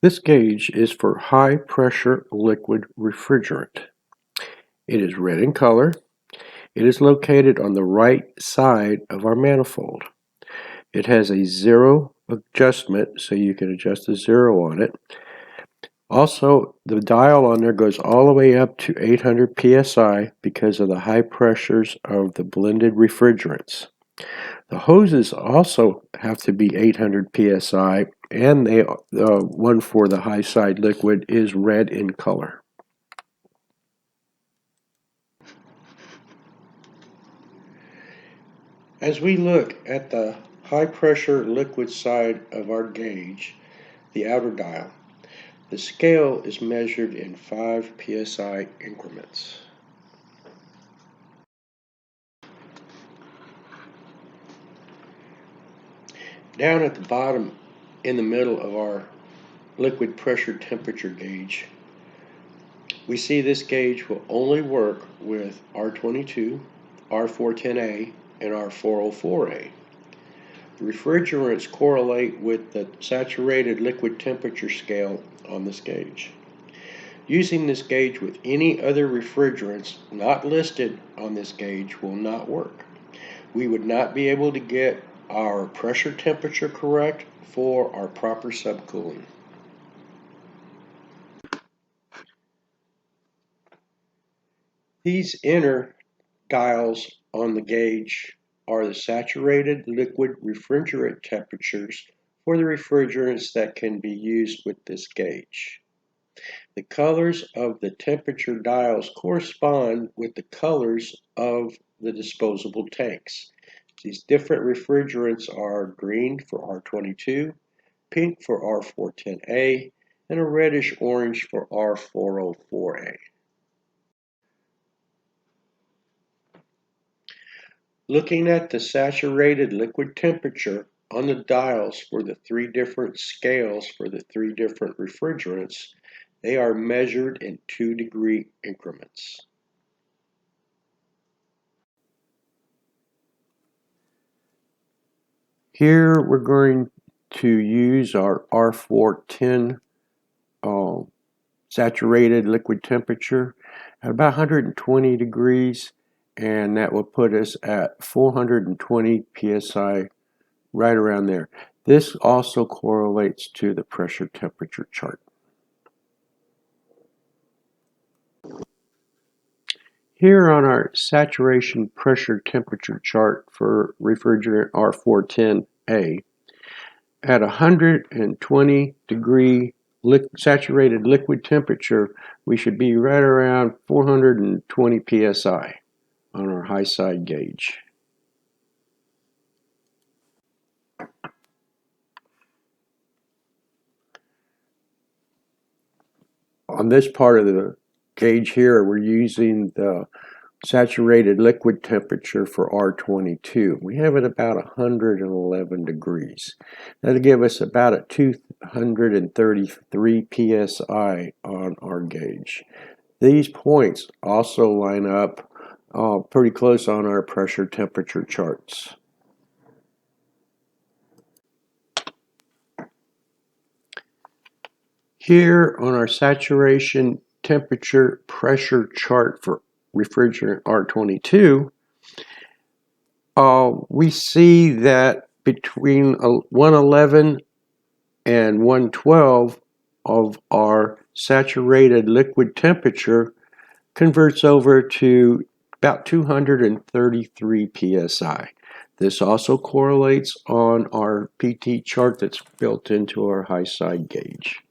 This gauge is for high pressure liquid refrigerant. It is red in color. It is located on the right side of our manifold. It has a zero adjustment, so you can adjust the zero on it. Also, the dial on there goes all the way up to 800 psi because of the high pressures of the blended refrigerants. The hoses also have to be 800 psi, and the one for the high side liquid is red in color. As we look at the high pressure liquid side of our gauge, the outer dial, the scale is measured in 5 psi increments. Down at the bottom in the middle of our liquid pressure temperature gauge, we see this gauge will only work with R22, R410A, and R404A. The refrigerants correlate with the saturated liquid temperature scale on this gauge. Using this gauge with any other refrigerants not listed on this gauge will not work. We would not be able to get our pressure temperature correct for our proper subcooling. These inner dials on the gauge are the saturated liquid refrigerant temperatures for the refrigerants that can be used with this gauge. The colors of the temperature dials correspond with the colors of the disposable tanks. These different refrigerants are green for R22, pink for R410A, and a reddish orange for R404A. Looking at the saturated liquid temperature on the dials for the three different scales for the three different refrigerants, they are measured in 2-degree increments. Here we're going to use our R410 saturated liquid temperature at about 120 degrees, and that will put us at 420 psi, right around there. This also correlates to the pressure temperature chart. Here on our saturation pressure temperature chart for refrigerant R410A, at 120 degree saturated liquid temperature, we should be right around 420 psi on our high side gauge. On this part of the gauge here, we're using the saturated liquid temperature for R22. We have it about 111 degrees. That'll give us about a 233 psi on our gauge. These points also line up pretty close on our pressure temperature charts. Here on our saturation temperature pressure chart for refrigerant R22, we see that between 111 and 112 of our saturated liquid temperature converts over to about 233 psi. This also correlates on our PT chart that's built into our high side gauge.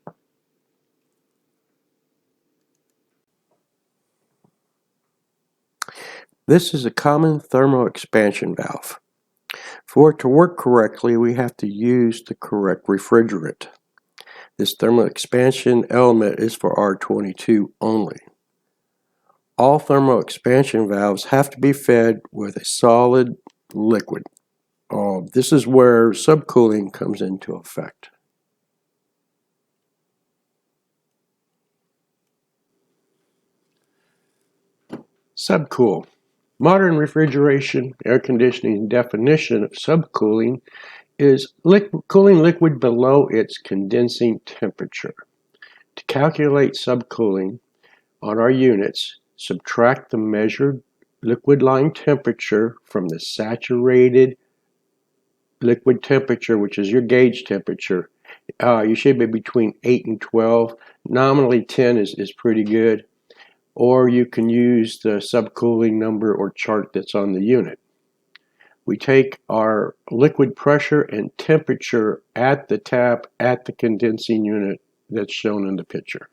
This is a common thermal expansion valve. For it to work correctly, we have to use the correct refrigerant. This thermal expansion element is for R22 only. All thermal expansion valves have to be fed with a solid liquid. This is where subcooling comes into effect. Subcool. Modern refrigeration, air conditioning definition of subcooling is cooling liquid below its condensing temperature. To calculate subcooling on our units, subtract the measured liquid line temperature from the saturated liquid temperature, which is your gauge temperature. You should be between 8 and 12. Nominally 10 is pretty good. Or you can use the subcooling number or chart that's on the unit. We take our liquid pressure and temperature at the tap at the condensing unit that's shown in the picture.